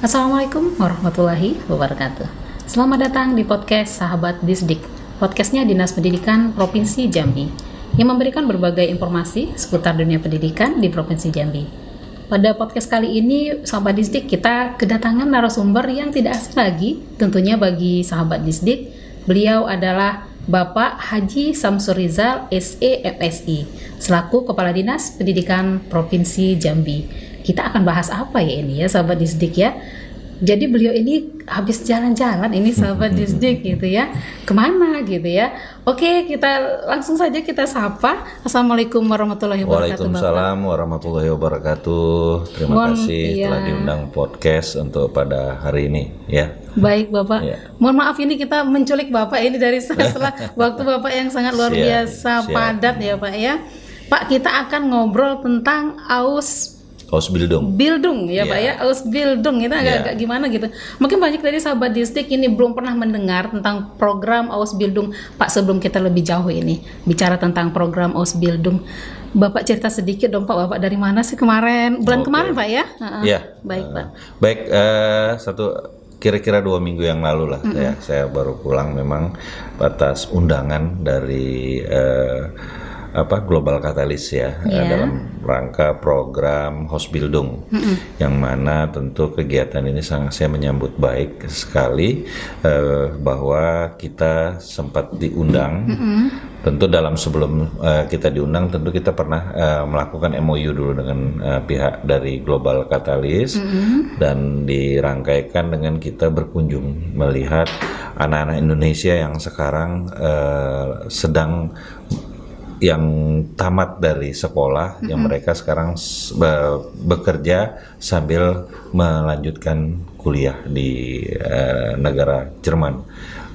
Assalamualaikum warahmatullahi wabarakatuh. Selamat datang di podcast Sahabat Disdik. Podcastnya Dinas Pendidikan Provinsi Jambi yang memberikan berbagai informasi seputar dunia pendidikan di Provinsi Jambi. Pada podcast kali ini, Sahabat Disdik, kita kedatangan narasumber yang tidak asing lagi tentunya bagi Sahabat Disdik. Beliau adalah Bapak Haji Samsur Rizal, SE MSI, selaku Kepala Dinas Pendidikan Provinsi Jambi. Kita akan bahas apa ya ini ya, Sahabat Disdik ya. Jadi beliau ini habis jalan-jalan ini, Sahabat Disdik gitu ya. Kemana gitu ya. Oke, kita langsung saja kita sapa. Assalamualaikum warahmatullahi wabarakatuh. Waalaikumsalam warahmatullahi wabarakatuh. Terima kasih telah diundang podcast untuk pada hari ini ya. Baik Bapak, mohon maaf ini kita menculik Bapak ini dari setelah waktu Bapak yang sangat luar biasa padat ya Pak ya. Pak, kita akan ngobrol tentang Ausbildung ya Pak ya, Ausbildung itu agak gimana gitu. Mungkin banyak dari Sahabat Disdik ini belum pernah mendengar tentang program Ausbildung. Pak, sebelum kita lebih jauh ini bicara tentang program Ausbildung, Bapak cerita sedikit dong Pak, Bapak dari mana sih kemarin, bulan kemarin Pak ya? Iya. Baik Pak. Baik, kira-kira 2 minggu yang lalu lah saya baru pulang memang atas undangan dari Global Catalyst ya, dalam rangka program Ausbildung, yang mana tentu kegiatan ini sangat saya menyambut baik sekali, bahwa kita sempat diundang. Tentu sebelum kita diundang, tentu kita pernah melakukan MOU dulu dengan pihak dari Global Catalyst, dan dirangkaikan dengan kita berkunjung melihat anak-anak Indonesia yang sekarang sedang yang tamat dari sekolah, yang mereka sekarang bekerja sambil melanjutkan kuliah di negara Jerman,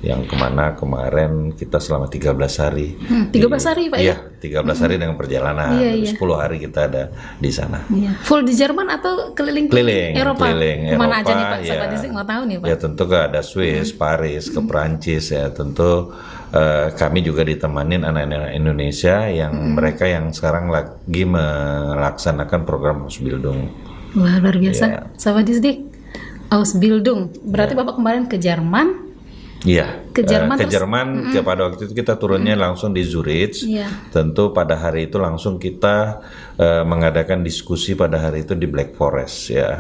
yang kemana kemarin kita selama 13 hari 13 hari Pak ya? 13 hari dengan perjalanan, 10 hari kita ada di sana. Full di Jerman atau keliling Eropa? Kemana aja nih Pak? Sahabat Disdik mau tahu nih Pak. Ya tentu ada Swiss, Paris, ke Prancis ya tentu. Kami juga ditemanin anak-anak Indonesia yang mereka yang sekarang lagi melaksanakan program Ausbildung. Wah, luar biasa. Sahabat Disdik, Ausbildung. Berarti Bapak kemarin ke Jerman? Iya, ke Jerman. Pada waktu itu kita turunnya langsung di Zurich. Tentu pada hari itu langsung kita mengadakan diskusi pada hari itu di Black Forest ya,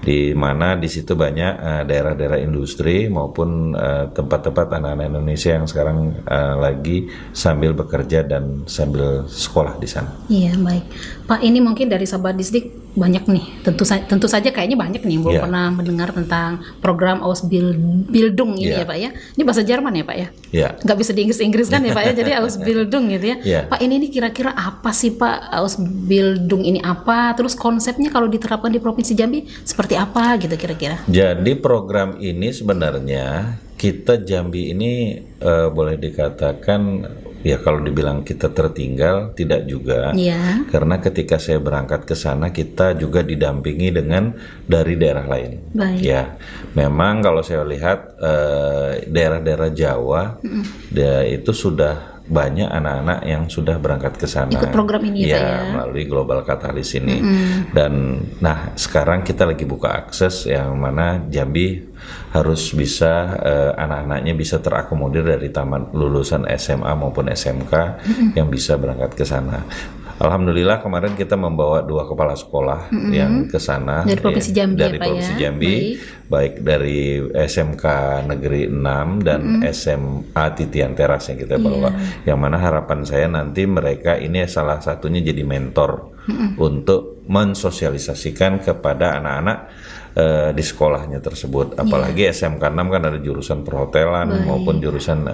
di mana di situ banyak daerah-daerah industri maupun tempat-tempat anak-anak Indonesia yang sekarang lagi sambil bekerja dan sambil sekolah di sana. Iya, baik Pak. Ini mungkin dari Sahabat Disdik banyak nih, tentu saja kayaknya banyak nih belum pernah mendengar tentang program Ausbildung ini ya Pak ya. Ini bahasa Jerman ya Pak ya? Nggak bisa di Inggris kan ya Pak ya, jadi Ausbildung gitu ya. Pak, ini kira-kira apa sih Pak Ausbildung ini apa? Terus konsepnya kalau diterapkan di Provinsi Jambi seperti apa gitu kira-kira? Jadi program ini sebenarnya kita Jambi ini boleh dikatakan ya, kalau dibilang kita tertinggal tidak juga, karena ketika saya berangkat ke sana kita juga didampingi dengan dari daerah lain. Ya, memang kalau saya lihat daerah-daerah Jawa, itu sudah banyak anak-anak yang sudah berangkat ke sana. Ikut program ini ya, melalui Global Catalyst ini. Dan sekarang kita lagi buka akses yang mana Jambi harus bisa anak-anaknya bisa terakomodir dari taman lulusan SMA maupun SMK yang bisa berangkat ke sana. Alhamdulillah kemarin kita membawa 2 kepala sekolah yang ke sana dari Provinsi Jambi, baik dari SMK Negeri 6 dan SMA Titian Teras yang kita bawa. Yang mana harapan saya nanti mereka ini salah satunya jadi mentor untuk mensosialisasikan kepada anak-anak di sekolahnya tersebut. Apalagi SMK 6 kan ada jurusan perhotelan maupun jurusan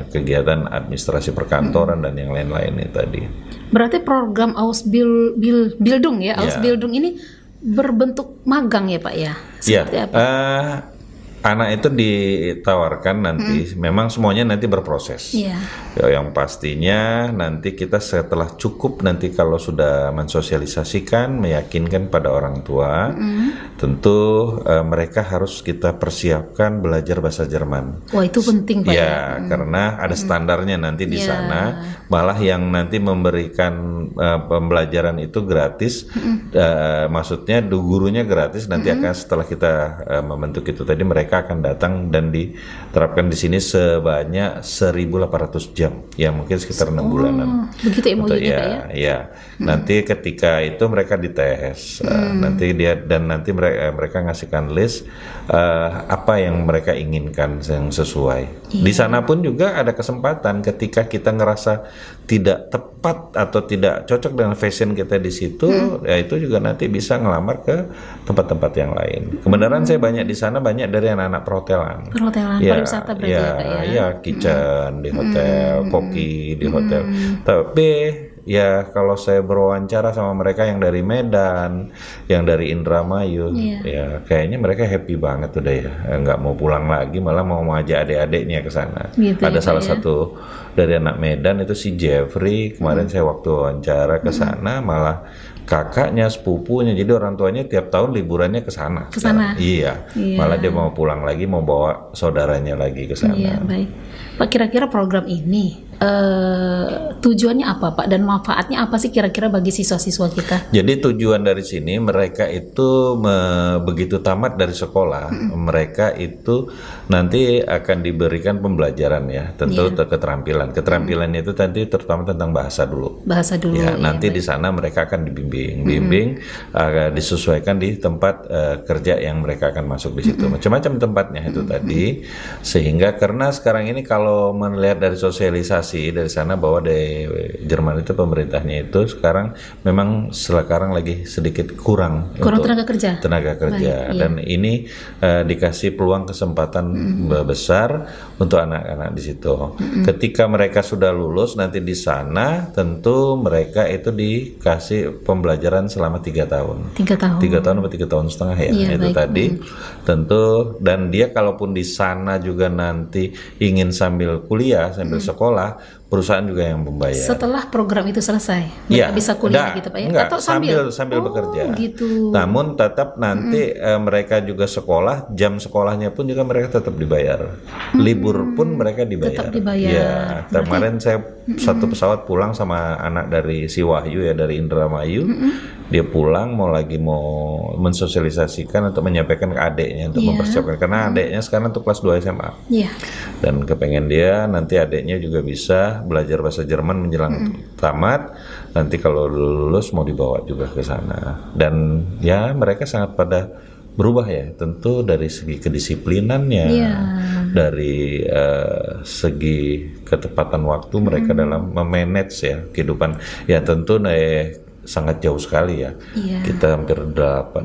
kegiatan administrasi perkantoran dan yang lain-lainnya tadi. Berarti program Ausbildung ya, Ausbildung ini berbentuk magang ya Pak ya? Iya. Anak itu ditawarkan nanti, memang semuanya nanti berproses. Iya. Yang pastinya nanti kita setelah cukup nanti kalau sudah mensosialisasikan, meyakinkan pada orang tua, tentu mereka harus kita persiapkan belajar bahasa Jerman. Wah, itu penting Pak Ya, karena ada standarnya nanti di sana. Malah yang nanti memberikan pembelajaran itu gratis, maksudnya gurunya gratis. Nanti akan setelah kita membentuk itu tadi, mereka akan datang dan diterapkan di sini sebanyak 1.800 jam. Ya mungkin sekitar 6 bulanan. Begitu MOU-nya ya, Pak ya? Ya. Nanti ketika itu mereka dites, nanti nanti mereka ngasihkan list apa yang mereka inginkan yang sesuai. Di sana pun juga ada kesempatan ketika kita ngerasa tidak tepat atau tidak cocok dengan fashion kita di situ, ya itu juga nanti bisa ngelamar ke tempat-tempat yang lain. Kebenaran saya banyak di sana, banyak dari anak-anak perhotelan. Pariwisata berarti ya Pak ya? Ya, kitchen di hotel, koki di hotel. Tapi ya kalau saya berwawancara sama mereka yang dari Medan, yang dari Indramayu, ya kayaknya mereka happy banget udah ya, nggak mau pulang lagi, malah mau ngajak adik-adiknya ke sana. Gitu ada ya, salah ya? satu dari anak Medan itu si Jeffrey, kemarin saya waktu wawancara ke sana, malah kakaknya, sepupunya, jadi orang tuanya tiap tahun liburannya ke sana. Ke sana? Iya, malah dia mau pulang lagi, mau bawa saudaranya lagi ke sana. Iya, baik. Pak, kira-kira program ini tujuannya apa Pak, dan manfaatnya apa sih kira-kira bagi siswa-siswa kita? Jadi tujuan dari sini mereka itu begitu tamat dari sekolah, mereka itu nanti akan diberikan pembelajaran ya, tentu keterampilan. Keterampilannya itu nanti terutama tentang bahasa dulu. Bahasa dulu. Ya, nanti di sana mereka akan bimbing disesuaikan di tempat kerja yang mereka akan masuk di situ. Macam-macam tempatnya itu tadi, sehingga karena sekarang ini kalau melihat dari sosialisasi dari sana bahwa di Jerman itu pemerintahnya itu sekarang memang sekarang lagi sedikit kurang untuk tenaga kerja. Baik, dan ini dikasih peluang kesempatan besar untuk anak-anak di situ. Ketika mereka sudah lulus nanti di sana, tentu mereka itu dikasih pembelajaran selama 3 tahun. 3 tahun. 3 tahun atau 3 tahun setengah ya, itu baik. Tadi tentu, dan dia kalaupun di sana juga nanti ingin sambil kuliah, sambil sekolah, perusahaan juga yang membayar. Setelah program itu selesai, mereka bisa kuliah gitu Pak ya? Enggak, atau sambil bekerja. Gitu. Namun tetap nanti mereka juga sekolah, jam sekolahnya pun juga mereka tetap dibayar. Libur pun mereka dibayar. Tetap dibayar. Ya, kemarin saya satu pesawat pulang sama anak dari si Wahyu ya, dari Indramayu. Dia pulang mau mensosialisasikan atau menyampaikan ke adiknya untuk mempersiapkan, karena adiknya sekarang untuk kelas 2 SMA. Dan kepengen dia nanti adiknya juga bisa belajar bahasa Jerman menjelang tamat. Nanti kalau lulus mau dibawa juga ke sana. Dan ya mereka sangat pada berubah ya, tentu dari segi kedisiplinannya, dari segi ketepatan waktu mereka dalam memanage ya kehidupan. Ya tentu sangat jauh sekali ya. Kita hampir 16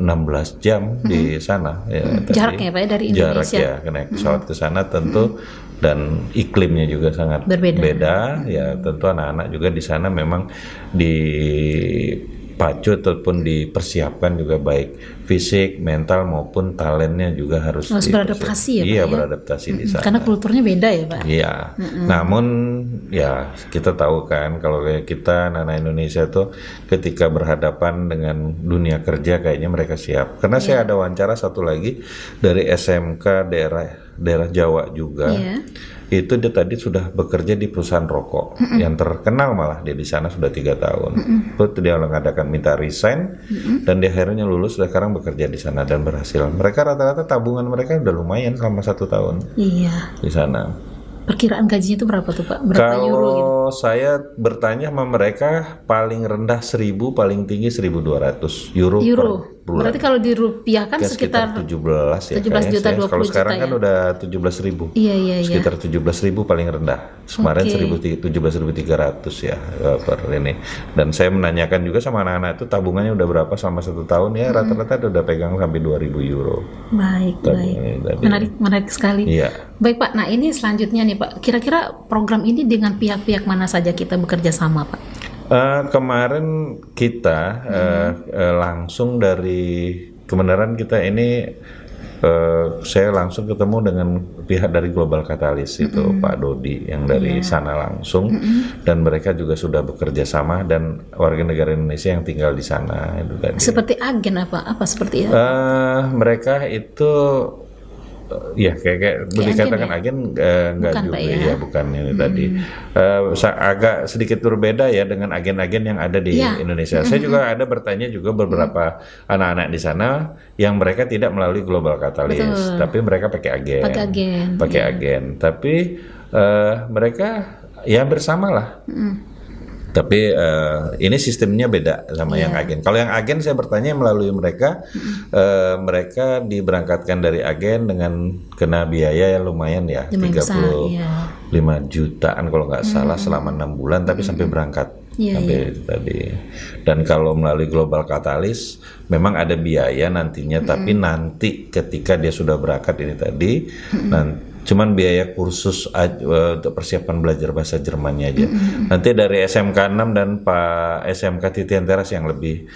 jam di sana ya. Jaraknya Pak ya dari Indonesia. Jarak ya, naik pesawat ke sana tentu, dan iklimnya juga sangat beda ya. Tentu anak-anak juga di sana memang dipacu ataupun dipersiapkan juga, baik fisik, mental maupun talentnya juga harus beradaptasi ya Pak. Iya, beradaptasi di sana. Karena kulturnya beda ya Pak. Iya. Namun ya kita tahu kan kalau kayak kita anak Indonesia tuh ketika berhadapan dengan dunia kerja kayaknya mereka siap. Karena saya ada wawancara satu lagi dari SMK daerah Jawa juga. Itu dia tadi sudah bekerja di perusahaan rokok yang terkenal, malah dia di sana sudah 3 tahun. Terus dia mengadakan minta resign dan dia akhirnya lulus, sekarang bekerja di sana dan berhasil. Mereka rata-rata tabungan mereka udah lumayan selama 1 tahun di sana. Perkiraan gajinya itu berapa tuh Pak? Berapa kalau euro gitu? Saya bertanya sama mereka, paling rendah 1.000, paling tinggi 1.200 euro per bulan. Berarti kalau dirupiahkan sekitar 17 ya. 17 juta, 20 kalau sekarang juta kan ya? udah 17.000. Iya. Sekitar 17.000 paling rendah. Kemarin 17.300 ya per ini. Dan saya menanyakan juga sama anak-anak itu tabungannya udah berapa selama 1 tahun ya, rata-rata udah pegang sampai 2.000 euro. Baik. Menarik sekali. Iya. Baik Pak, nah ini selanjutnya nih Pak, kira-kira program ini dengan pihak-pihak mana saja kita bekerja sama Pak? Kemarin kita langsung dari kebenaran kita ini saya langsung ketemu dengan pihak dari Global Catalyst itu Pak Dodi yang dari sana langsung, dan mereka juga sudah bekerja sama dan warga negara Indonesia yang tinggal di sana itu tadi. Seperti agen apa seperti itu? Mereka itu ya kayak dikatakan agen enggak juga ya, bukan ini tadi. Agak sedikit berbeda ya dengan agen-agen yang ada di Indonesia. Saya juga ada bertanya juga beberapa anak-anak di sana yang mereka tidak melalui Global Catalyst, tapi mereka pakai agen. Tapi mereka ya bersamalah. Tapi ini sistemnya beda sama yang agen. Kalau yang agen saya bertanya melalui mereka, mereka diberangkatkan dari agen dengan kena biaya yang lumayan ya, 35 jutaan kalau nggak salah selama 6 bulan, tapi sampai berangkat. Sampai itu tadi. Dan kalau melalui Global Catalyst memang ada biaya nantinya, tapi nanti ketika dia sudah berangkat ini tadi, cuman biaya kursus untuk persiapan belajar bahasa Jermannya aja. Nanti dari SMK 6 dan Pak SMK Titian Teras yang lebih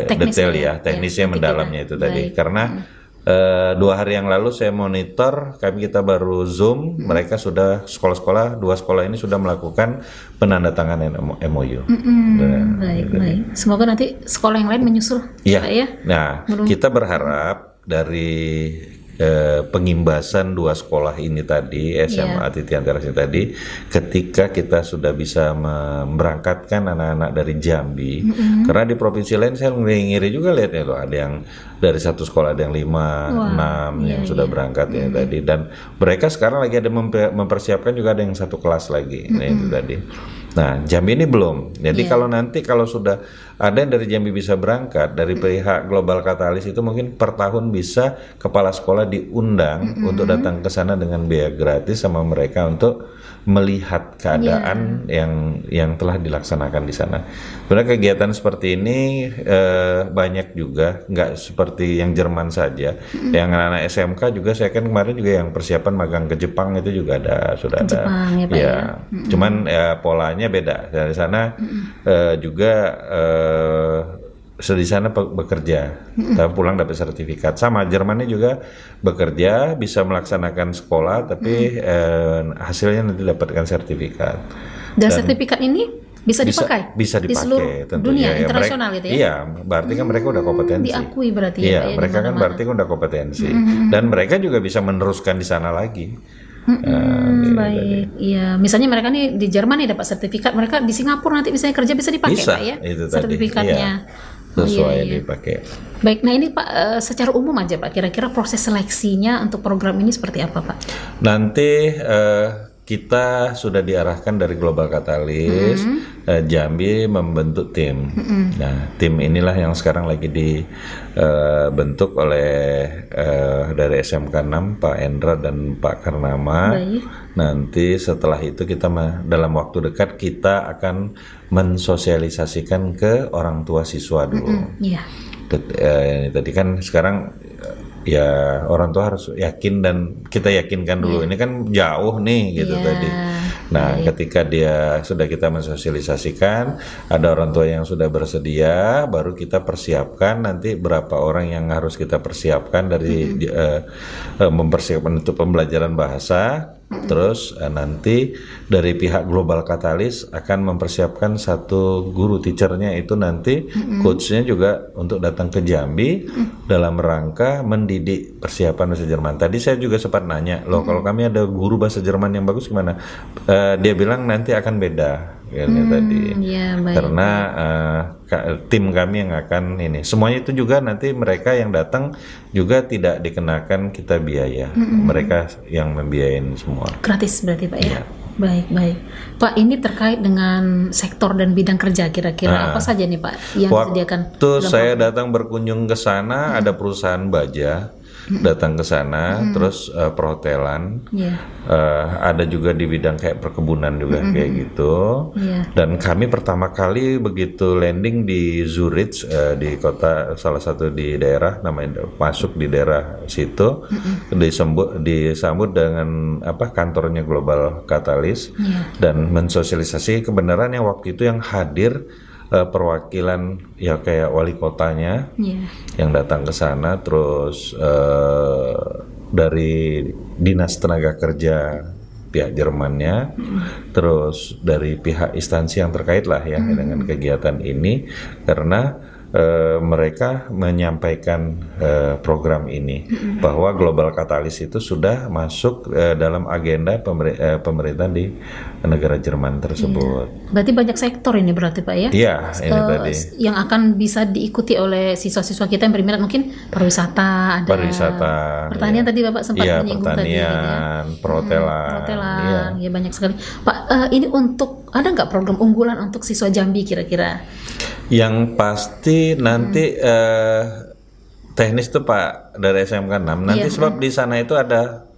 detail ya, teknisnya mendalamnya itu tadi. Karena 2 hari yang lalu saya monitor, kita baru Zoom, mereka sudah sekolah-sekolah, 2 sekolah ini sudah melakukan penandatanganan MOU. Baik. Semoga nanti sekolah yang lain menyusul. Iya. Ya? Nah, kita berharap dari pengimbasan 2 sekolah ini tadi, SMA Titian Teras ini tadi, ketika kita sudah bisa memberangkatkan anak-anak dari Jambi, karena di provinsi lain saya ngiri juga lihatnya loh, ada yang dari 1 sekolah ada yang 5, 6 yang sudah berangkat ya tadi, dan mereka sekarang lagi ada mempersiapkan juga ada yang 1 kelas lagi, itu tadi. Nah, Jambi ini belum. Jadi kalau sudah ada yang dari Jambi bisa berangkat, dari pihak Global Catalyst itu mungkin per tahun bisa kepala sekolah diundang untuk datang ke sana dengan biaya gratis sama mereka untuk melihat keadaan yang telah dilaksanakan di sana. Sebenarnya kegiatan seperti ini banyak juga, nggak seperti yang Jerman saja. Yang anak-anak SMK juga saya kan kemarin juga yang persiapan magang ke Jepang itu juga sudah ada. Cuman polanya beda. Dari sana juga di sana bekerja, tapi pulang dapat sertifikat. Sama Jermannya juga bekerja, bisa melaksanakan sekolah, tapi hasilnya nanti dapatkan sertifikat. Dan sertifikat ini bisa dipakai? Bisa dipakai di seluruh tentunya. Dunia internasional itu ya? Iya, berarti kan mereka udah kompetensi. Diakui berarti ya. Iya, mereka kan berarti udah kompetensi. Dan mereka juga bisa meneruskan di sana lagi. Baik, iya. Misalnya mereka nih di Jerman nih dapat sertifikat, mereka di Singapura nanti misalnya kerja bisa dipakai Pak ya? Itu sertifikatnya. Sesuai dipakai. Baik, nah ini Pak secara umum aja Pak, kira-kira proses seleksinya untuk program ini seperti apa Pak? Nanti kita sudah diarahkan dari Global Catalyst, Jambi membentuk tim. Nah, tim inilah yang sekarang lagi dibentuk oleh dari SMK 6 Pak Endra dan Pak Karnama. Nanti setelah itu kita dalam waktu dekat kita akan mensosialisasikan ke orang tua siswa dulu. Tadi kan sekarang ya orang tua harus yakin dan kita yakinkan dulu. Ini kan jauh nih gitu tadi. Nah, ketika sudah kita mensosialisasikan, ada orang tua yang sudah bersedia, baru kita persiapkan nanti berapa orang yang harus kita persiapkan dari mempersiapkan untuk pembelajaran bahasa. Terus nanti dari pihak Global Catalyst akan mempersiapkan 1 guru teachernya itu nanti coachnya juga untuk datang ke Jambi dalam rangka mendidik persiapan bahasa Jerman. Tadi saya juga sempat nanya, loh kalau kami ada guru bahasa Jerman yang bagus gimana? Dia bilang nanti akan beda tadi. Karena tim kami yang akan ini. Semuanya itu juga nanti mereka yang datang juga tidak dikenakan kita biaya. Mereka yang membiayain semua. Gratis berarti Pak ya? Baik. Pak, ini terkait dengan sektor dan bidang kerja, kira-kira apa saja nih Pak yang disediakan? Waktu saya datang berkunjung ke sana, ada perusahaan baja datang ke sana, terus perhotelan, ada juga di bidang kayak perkebunan juga kayak gitu. Dan kami pertama kali begitu landing di Zurich, di kota salah satu di daerah namanya, masuk di daerah situ, disambut dengan kantornya Global Catalyst dan mensosialisasi kebenaran yang waktu itu yang hadir perwakilan ya kayak wali kotanya yang datang ke sana, terus dari dinas tenaga kerja pihak Jermannya, terus dari pihak instansi yang terkait lah ya dengan kegiatan ini, karena mereka menyampaikan program ini bahwa Global Catalyst itu sudah masuk dalam agenda pemerintah di negara Jerman tersebut. Berarti banyak sektor ini berarti Pak ya? Iya, ini tadi. Yang akan bisa diikuti oleh siswa-siswa kita yang berminat, mungkin pariwisata, ada pertanian tadi Bapak sempat menyinggung tadi. Pertanian, perhotelan, ya banyak sekali. Pak, ini ada nggak program unggulan untuk siswa Jambi kira-kira? Yang pasti nanti teknis tuh Pak dari SMK 6 nanti sebab di sana itu ada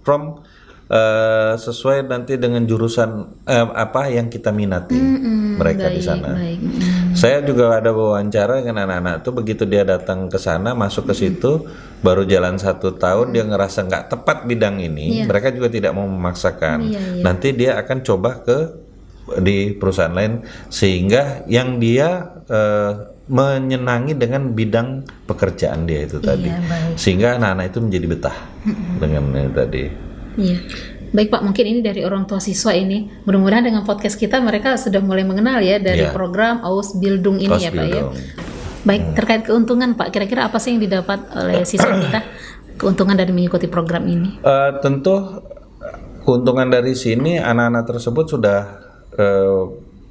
sesuai nanti dengan jurusan apa yang kita minati mereka di sana. Saya juga ada wawancara dengan anak-anak tuh, begitu dia datang ke sana masuk ke situ baru jalan 1 tahun dia ngerasa nggak tepat bidang ini, mereka juga tidak mau memaksakan. Nanti dia akan coba di perusahaan lain sehingga yang dia menyenangi dengan bidang pekerjaan dia itu tadi, sehingga anak-anak itu menjadi betah dengan ini tadi. Iya. Baik Pak, mungkin ini dari orang tua siswa ini, mudah-mudahan dengan podcast kita mereka sudah mulai mengenal ya dari program Ausbildung ini ya Pak ya. Baik, terkait keuntungan Pak, kira-kira apa sih yang didapat oleh siswa kita keuntungan dari mengikuti program ini? Tentu keuntungan dari sini anak-anak tersebut sudah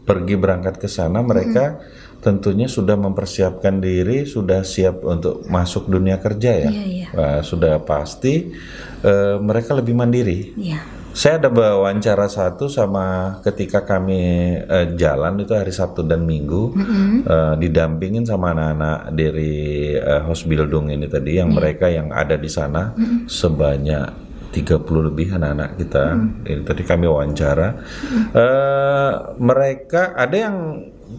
pergi berangkat ke sana, mereka tentunya sudah mempersiapkan diri, sudah siap untuk masuk dunia kerja ya. Sudah pasti mereka lebih mandiri. Saya ada wawancara satu sama ketika kami jalan itu hari Sabtu dan Minggu, didampingin sama anak-anak dari Ausbildung ini tadi, yang mereka yang ada di sana sebanyak 30 lebih anak-anak kita. Ini tadi kami wawancara. Mereka ada yang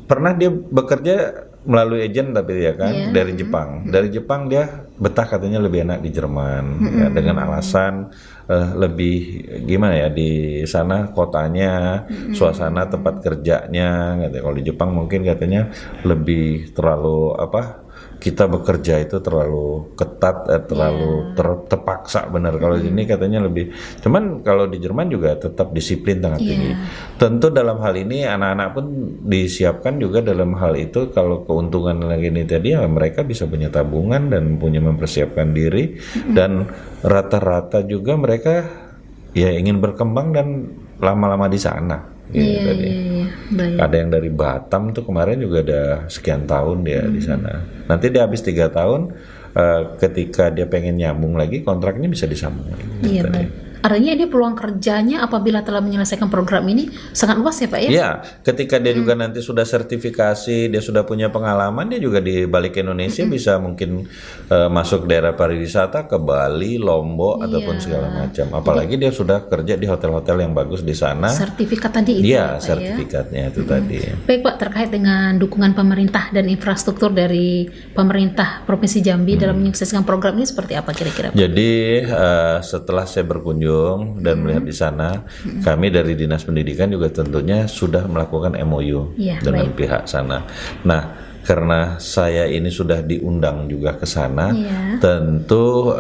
pernah dia bekerja melalui agen tapi ya kan dari Jepang. Dari Jepang dia betah katanya lebih enak di Jerman ya, dengan alasan lebih gimana ya, di sana kotanya, suasana tempat kerjanya katanya. Kalau di Jepang mungkin katanya lebih terlalu kita bekerja itu terlalu ketat, terlalu terpaksa benar. Kalau ini katanya lebih, cuman kalau di Jerman juga tetap disiplin sangat tinggi. Tentu dalam hal ini anak-anak pun disiapkan juga dalam hal itu. Kalau keuntungan lagi ini tadi ya, mereka bisa punya tabungan dan punya mempersiapkan diri, dan rata-rata juga mereka ya ingin berkembang dan lama-lama di sana. Ada yang dari Batam tuh kemarin juga ada sekian tahun dia di sana. Nanti dia habis 3 tahun, ketika dia pengen nyambung lagi kontraknya bisa disambung lagi. Artinya dia peluang kerjanya apabila telah menyelesaikan program ini sangat luas ya Pak ya? Iya, ketika dia juga nanti sudah sertifikasi, dia sudah punya pengalaman, dia juga di balik Indonesia bisa mungkin masuk daerah pariwisata ke Bali, Lombok ataupun segala macam. Apalagi dia sudah kerja di hotel-hotel yang bagus di sana. Sertifikat tadi itu Pak, sertifikatnya itu tadi. Baik Pak, terkait dengan dukungan pemerintah dan infrastruktur dari pemerintah Provinsi Jambi dalam menyukseskan program ini seperti apa kira-kira Pak? Jadi setelah saya berkunjung dan melihat di sana, kami dari Dinas Pendidikan juga tentunya sudah melakukan MOU dengan pihak sana. Nah, karena saya ini sudah diundang juga ke sana, tentu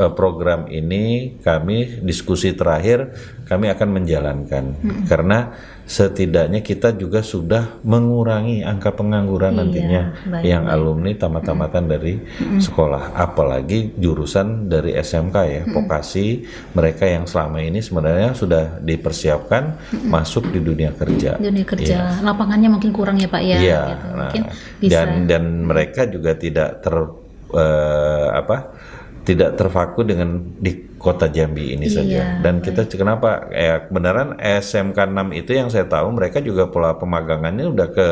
program ini kami diskusi terakhir kami akan menjalankan, karena setidaknya kita juga sudah mengurangi angka pengangguran nantinya yang alumni tamat-tamatan dari sekolah, apalagi jurusan dari SMK ya, vokasi, mereka yang selama ini sebenarnya sudah dipersiapkan masuk di dunia kerja. Lapangannya mungkin kurang ya Pak ya. Gitu. Mungkin bisa. Dan mereka juga tidak tidak terpaku dengan di kota Jambi ini saja. Dan kita kenapa beneran SMK 6 itu yang saya tahu mereka juga pola pemagangannya udah ke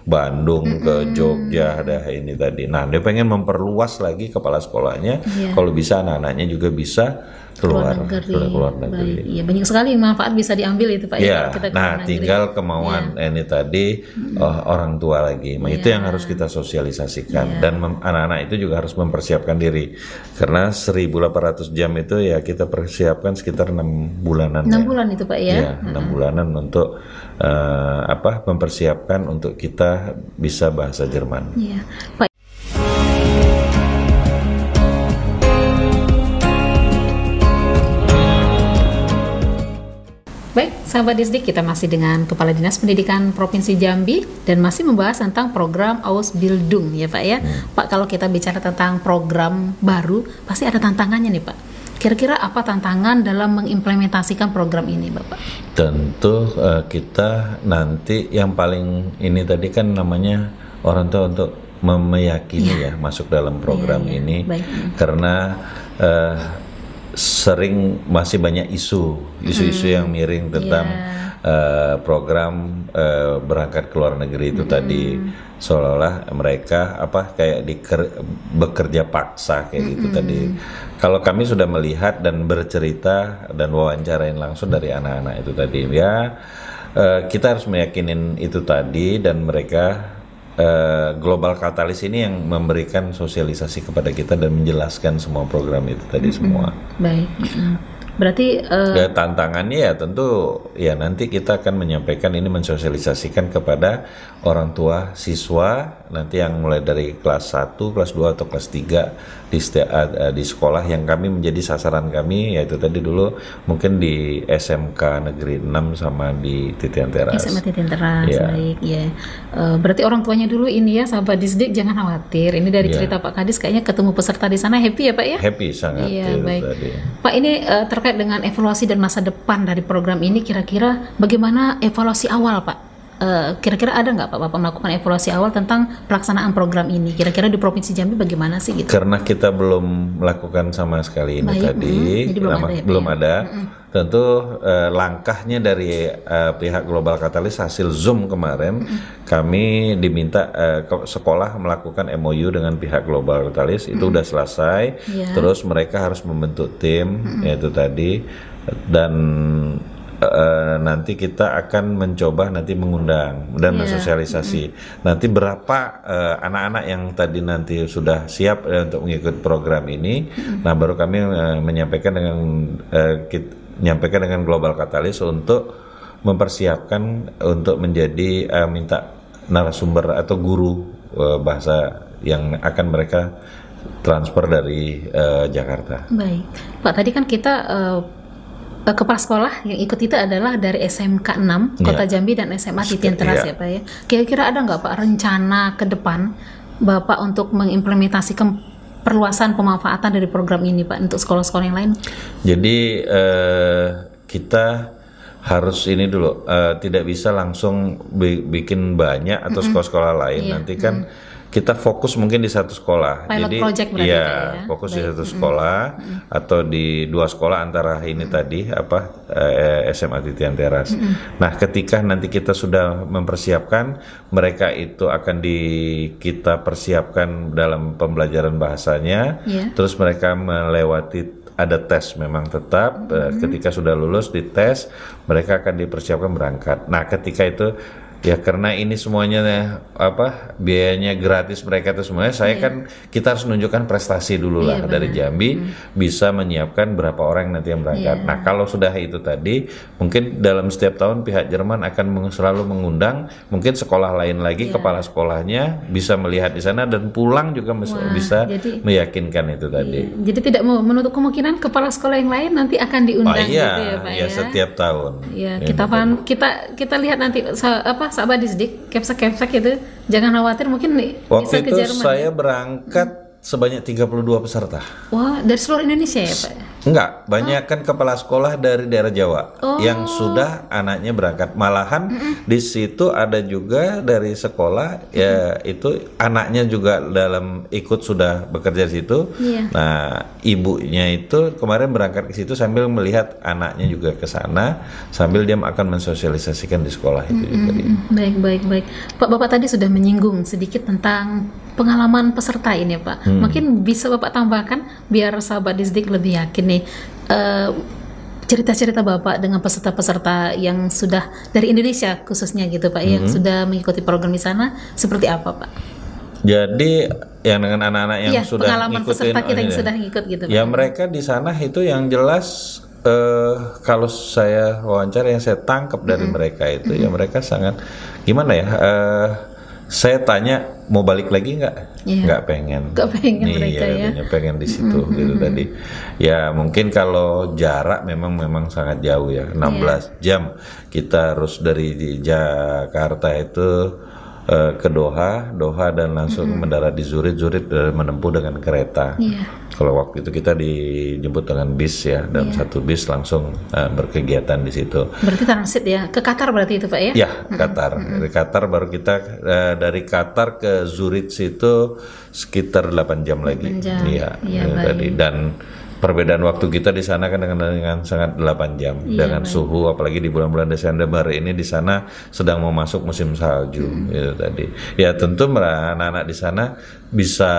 Bandung, ke Jogja, ada ini tadi. Nah, dia pengen memperluas lagi kepala sekolahnya. Kalau bisa anak-anaknya juga bisa keluar negeri. Baik. Ya, banyak sekali manfaat bisa diambil itu Pak. Ya, kita nah tinggal kemauan ini tadi orang tua lagi. Nah, itu yang harus kita sosialisasikan dan anak-anak itu juga harus mempersiapkan diri. Karena 1.800 jam itu ya kita persiapkan sekitar 6 bulanan. 6 bulan itu Pak ya. 6 bulanan untuk mempersiapkan untuk kita bisa bahasa Jerman. Iya. Pak. Baik, sahabat Disdik, kita masih dengan Kepala Dinas Pendidikan Provinsi Jambi dan masih membahas tentang program Ausbildung ya Pak ya. Pak, kalau kita bicara tentang program baru, pasti ada tantangannya nih Pak. Kira-kira apa tantangan dalam mengimplementasikan program ini Bapak? Tentu kita nanti yang paling ini tadi kan namanya orang tua untuk meyakini ya masuk dalam program ini. Baik. Karena sering masih banyak isu yang miring tentang program berangkat ke luar negeri itu tadi, seolah-olah mereka kayak bekerja paksa kayak gitu tadi. Kalau kami sudah melihat dan bercerita dan wawancarain langsung dari anak-anak itu tadi ya, kita harus meyakinin itu tadi dan mereka Global Katalis ini yang memberikan sosialisasi kepada kita dan menjelaskan semua program itu tadi semua. Baik. Berarti tantangannya ya tentu ya nanti kita akan menyampaikan ini mensosialisasikan kepada orang tua siswa nanti yang mulai dari kelas 1, kelas 2 atau kelas 3 di sekolah yang kami menjadi sasaran kami, yaitu tadi dulu mungkin di SMK Negeri 6 sama di Titian Teras. SMA Titian Teras, baik ya. Berarti orang tuanya dulu ini ya sahabat Disdik jangan khawatir. Ini dari cerita Pak Kadis kayaknya ketemu peserta di sana happy ya Pak ya? Happy sangat. Iya baik. Tadi. Pak ini terkait dengan evaluasi dan masa depan dari program ini, kira-kira bagaimana evaluasi awal Pak? Kira-kira ada nggak Bapak melakukan evaluasi awal tentang pelaksanaan program ini? Kira-kira di Provinsi Jambi bagaimana sih gitu? Karena kita belum melakukan sama sekali ini tadi, belum ada. Tentu langkahnya dari pihak Global Katalis hasil Zoom kemarin, kami diminta sekolah melakukan MOU dengan pihak Global Katalis, itu udah selesai. Terus mereka harus membentuk tim, yaitu tadi, dan nanti kita akan mencoba nanti mengundang dan mensosialisasi. Nanti berapa anak-anak yang tadi nanti sudah siap untuk mengikuti program ini. Nah baru kami menyampaikan dengan Global Katalis untuk mempersiapkan untuk menjadi minta narasumber atau guru bahasa yang akan mereka transfer dari Jakarta. Baik, Pak tadi kan kita kepala sekolah yang ikut itu adalah dari SMK 6 Kota Jambi dan SMA Titian Teras ya Pak ya. Kira-kira ada nggak Pak rencana ke depan Bapak untuk mengimplementasikan perluasan pemanfaatan dari program ini Pak untuk sekolah-sekolah yang lain? Jadi kita harus ini dulu tidak bisa langsung bikin banyak atau sekolah-sekolah lain. Nanti kan kita fokus mungkin di satu sekolah. Pilot jadi project berarti ya, fokus di satu sekolah atau di 2 sekolah antara ini tadi SMA Titian Teras. Nah, ketika nanti kita sudah mempersiapkan, mereka itu akan kita persiapkan dalam pembelajaran bahasanya. Terus mereka melewati ada tes memang tetap. Ketika sudah lulus di tes, mereka akan dipersiapkan berangkat. Nah, ketika itu ya karena ini semuanya biayanya gratis mereka itu semuanya, kan kita harus menunjukkan prestasi dulu lah dari Jambi bisa menyiapkan berapa orang nanti yang berangkat. Nah kalau sudah itu tadi mungkin dalam setiap tahun pihak Jerman akan selalu mengundang mungkin sekolah lain lagi kepala sekolahnya bisa melihat di sana dan pulang juga bisa meyakinkan itu tadi. Jadi tidak menutup kemungkinan kepala sekolah yang lain nanti akan diundang gitu ya Pak ya? Setiap tahun. Ya kita lihat nanti sahabat Disdik, kepsak itu jangan khawatir mungkin waktu bisa ke Jerman. Waktu itu saya berangkat sebanyak 32 peserta. Wah, dari seluruh Indonesia ya Pak? Enggak, banyak kan kepala sekolah dari daerah Jawa yang sudah anaknya berangkat. Malahan di situ ada juga dari sekolah ya itu anaknya juga ikut sudah bekerja di situ. Nah, ibunya itu kemarin berangkat ke situ sambil melihat anaknya juga ke sana sambil dia akan mensosialisasikan di sekolah itu juga. Baik. Pak, Bapak tadi sudah menyinggung sedikit tentang pengalaman peserta ini Pak. Mungkin bisa Bapak tambahkan biar sahabat Disdik lebih yakin nih. cerita-cerita Bapak dengan peserta-peserta yang sudah dari Indonesia khususnya gitu Pak, yang sudah mengikuti program di sana, seperti apa Pak? Jadi yang dengan anak-anak yang sudah pengalaman ngikutin peserta kita yang sudah ngikut gitu Pak. Ya mereka di sana itu yang jelas kalau saya wawancara yang saya tangkap dari mereka itu ya mereka sangat gimana ya? Saya tanya mau balik lagi nggak? Nggak pengen. Nggak pengen mereka ya. Pengen di situ gitu tadi. Ya mungkin kalau jarak memang sangat jauh ya. 16 jam kita harus dari Jakarta itu ke Doha dan langsung mendarat di Zurich dan menempuh dengan kereta. Kalau waktu itu kita dijemput dengan bis ya, dan satu bis langsung berkegiatan di situ. Berarti transit ya, ke Qatar berarti itu Pak ya? Ya, Qatar. Dari Qatar baru kita dari Qatar ke Zurich itu sekitar 8 jam lagi. Iya, tadi. Dan perbedaan waktu kita di sana kan dengan sangat 8 jam dengan suhu, apalagi di bulan-bulan Desember ini di sana sedang mau masuk musim salju itu tadi. Ya tentu anak-anak di sana bisa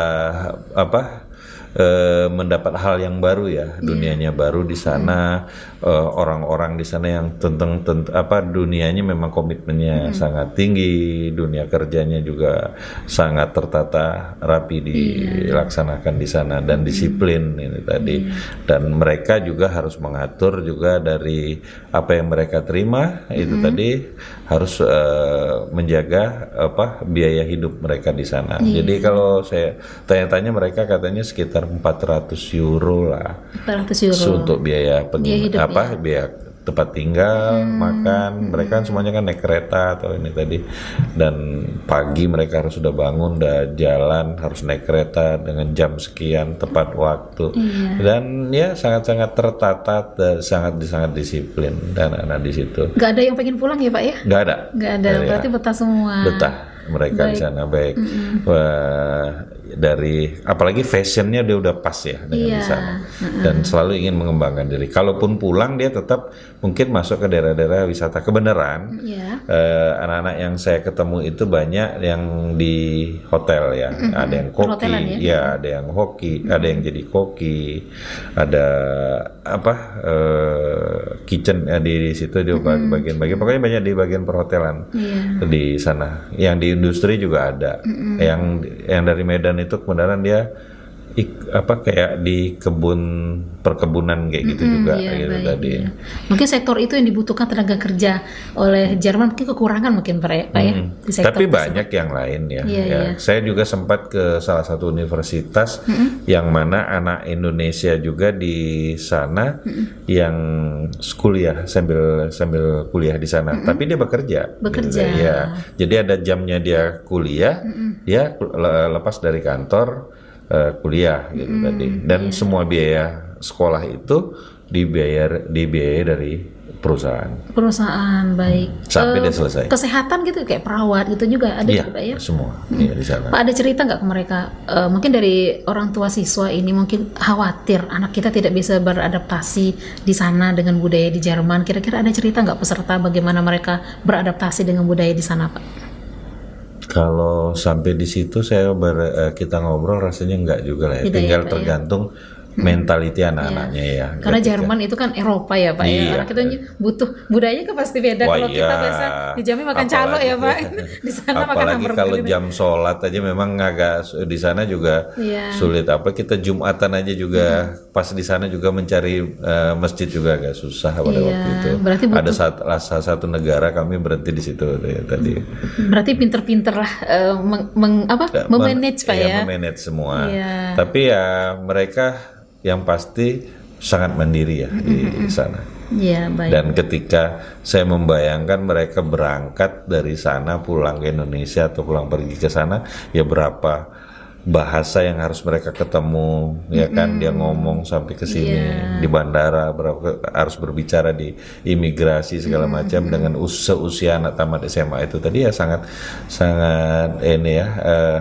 mendapat hal yang baru ya, dunianya baru di sana, orang-orang di sana yang tentang dunianya memang komitmennya sangat tinggi, dunia kerjanya juga sangat tertata rapi dilaksanakan di sana dan disiplin ini tadi, dan mereka juga harus mengatur juga dari apa yang mereka terima itu tadi harus menjaga biaya hidup mereka di sana. Jadi kalau saya tanya-tanya mereka katanya sekitar 400 euro lah 400 euro untuk biaya hidup, biaya tempat tinggal, makan. Mereka kan semuanya kan naik kereta atau ini tadi, dan pagi mereka harus sudah bangun, udah jalan, harus naik kereta dengan jam sekian tepat waktu. Dan ya sangat-sangat tertata dan sangat disiplin dan anak di situ. Nggak ada yang pengen pulang ya Pak ya? Nggak ada. Berarti betah semua. Betah mereka di sana baik. Dari apalagi fashionnya dia udah pas ya dengan di sana, dan selalu ingin mengembangkan diri. Kalaupun pulang dia tetap mungkin masuk ke daerah-daerah wisata. Kebenaran anak-anak yang saya ketemu itu banyak yang di hotel ya, ada yang koki ada yang hoki, ada yang jadi koki, ada kitchen di situ di bagian-bagian, pokoknya banyak di bagian perhotelan di sana. Yang di industri juga ada, yang dari Medan itu kebenaran dia kayak di perkebunan kayak gitu juga tadi. Mungkin sektor itu yang dibutuhkan tenaga kerja oleh Jerman, mungkin kekurangan mungkin Pak ya di sektor tapi banyak yang lain ya. Saya juga sempat ke salah satu universitas yang mana anak Indonesia juga di sana yang kuliah sambil kuliah di sana, tapi dia bekerja. Gitu, ya. Jadi ada jamnya dia kuliah, dia lepas dari kantor kuliah gitu tadi, dan semua biaya sekolah itu dibiayai dari perusahaan baik. Sampai dia selesai. Kesehatan gitu kayak perawat gitu juga ada juga ya? Semua di sana. Pak, ada cerita nggak ke mereka, mungkin dari orang tua siswa ini mungkin khawatir anak kita tidak bisa beradaptasi di sana dengan budaya di Jerman, kira-kira ada cerita nggak peserta bagaimana mereka beradaptasi dengan budaya di sana Pak? Kalau sampai di situ kita ngobrol rasanya enggak juga lah ya. Tinggal tergantung mentality anak-anaknya ya. Karena Jerman itu kan Eropa ya Pak ya. Orang kita butuh budayanya kan pasti beda. Kalau kita biasa di Jambi makan calo ya Pak. Di sana makan hamburger. Apalagi kalau jam sholat aja memang agak di sana juga sulit. Kita Jumatan aja juga pas di sana juga mencari masjid juga agak susah pada waktu itu. Ada salah satu negara kami berhenti di situ tadi. Berarti pinter-pinter lah memanage Pak ya. Memanage semua. Tapi ya mereka yang pasti sangat mandiri ya di sana. Baik. Dan ketika saya membayangkan mereka berangkat dari sana pulang ke Indonesia atau pulang pergi ke sana, ya berapa bahasa yang harus mereka ketemu, ya kan, dia ngomong sampai ke sini di bandara, harus berbicara di imigrasi segala macam dengan seusia anak tamat SMA itu tadi ya sangat ini ya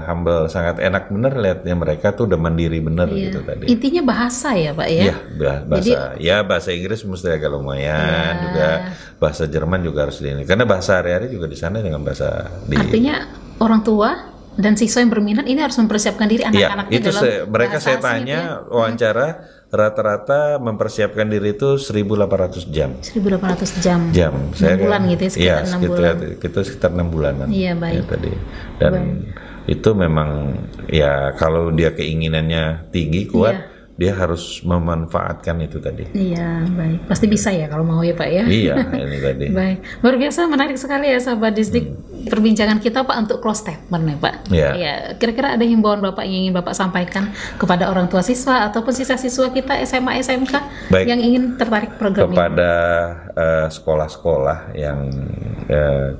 humble, sangat enak bener lihatnya mereka tuh udah mandiri bener gitu tadi. Intinya bahasa ya Pak ya? Iya bahasa. Jadi, bahasa Inggris mesti agak lumayan juga, bahasa Jerman juga harus ini karena bahasa hari-hari juga di sana dengan bahasa artinya orang tua dan siswa yang berminat ini harus mempersiapkan diri anak-anaknya dalam mereka saya tanya wawancara rata-rata mempersiapkan diri itu 1.800 jam. 1.800 jam. Saya 6 bulan gitu ya, sekitar 6 bulan. Itu sekitar 6 bulanan. Iya, baik. Ya, tadi. Dan itu memang ya kalau dia keinginannya tinggi kuat, dia harus memanfaatkan itu tadi. Iya, baik. Pasti bisa ya kalau mau ya Pak ya. Iya, ini tadi. Baik. Luar biasa menarik sekali ya sahabat Disdik perbincangan kita Pak untuk close statement ya Pak. Iya. Ya, kira-kira ada himbauan Bapak yang ingin Bapak sampaikan kepada orang tua siswa ataupun siswa-siswa kita SMA SMK yang ingin tertarik program kepada sekolah-sekolah yang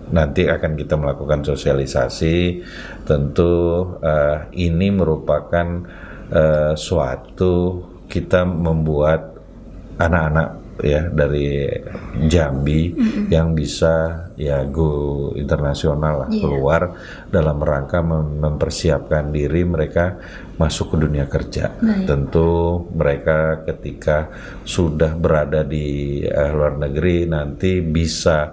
nanti akan kita melakukan sosialisasi, tentu ini merupakan suatu kita membuat anak-anak ya dari Jambi yang bisa ya go internasional lah, keluar dalam rangka mempersiapkan diri mereka masuk ke dunia kerja. Tentu mereka ketika sudah berada di luar negeri nanti bisa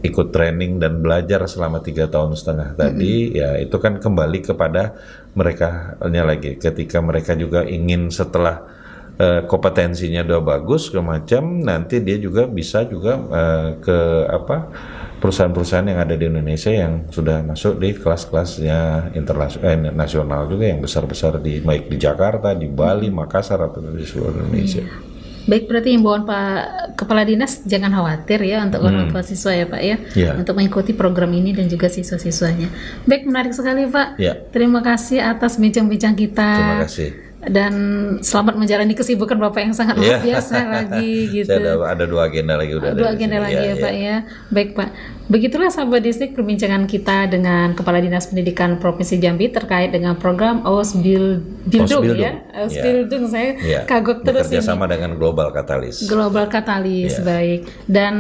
ikut training dan belajar selama 3,5 tahun tadi, ya itu kan kembali kepada mereka lagi. Ketika mereka juga ingin setelah kompetensinya udah bagus macam, nanti dia juga bisa juga ke perusahaan-perusahaan yang ada di Indonesia yang sudah masuk di kelas-kelasnya nasional juga yang besar-besar baik di Jakarta, di Bali, Makassar atau di seluruh Indonesia. Baik, berarti himbauan Pak Kepala Dinas jangan khawatir ya untuk orang tua siswa ya Pak ya, untuk mengikuti program ini dan juga siswa-siswanya. Baik, menarik sekali Pak. Terima kasih atas bincang-bincang kita. Terima kasih. Dan selamat menjalani kesibukan Bapak yang sangat luar biasa lagi gitu. Saya ada 2 agenda lagi udah. 2 agenda lagi ya Pak ya. Baik Pak. Begitulah sahabat Disdik perbincangan kita dengan Kepala Dinas Pendidikan Provinsi Jambi terkait dengan program Ausbildung ya. Ausbildung saya kagok terus ini. Bekerjasama dengan Global Catalyst. Global Catalyst, baik. Dan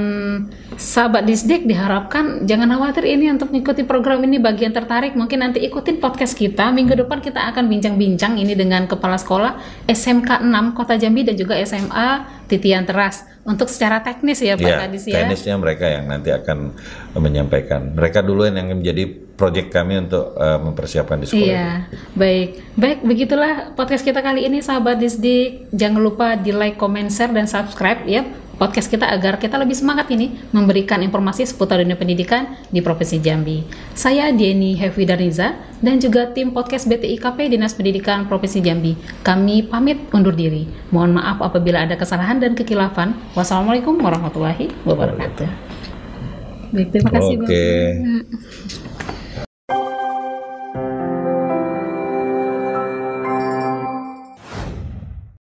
sahabat Disdik diharapkan jangan khawatir ini untuk mengikuti program ini, bagi yang tertarik mungkin nanti ikutin podcast kita. Minggu depan kita akan bincang-bincang ini dengan Kepala Sekolah SMK 6 Kota Jambi dan juga SMA Titian Teras untuk secara teknis ya Pak Kadis ya. Teknisnya mereka yang nanti akan menyampaikan. Mereka duluan yang menjadi proyek kami untuk mempersiapkan di sekolah. Iya, baik begitulah podcast kita kali ini sahabat Disdik. Jangan lupa di like, comment, share dan subscribe ya podcast kita agar kita lebih semangat ini memberikan informasi seputar dunia pendidikan di Provinsi Jambi. Saya Dieni Hefidariza dan juga tim podcast BTIKP Dinas Pendidikan Provinsi Jambi. Kami pamit undur diri. Mohon maaf apabila ada kesalahan dan kekilafan. Wassalamualaikum warahmatullahi wabarakatuh. Baik, terima kasih. Oke.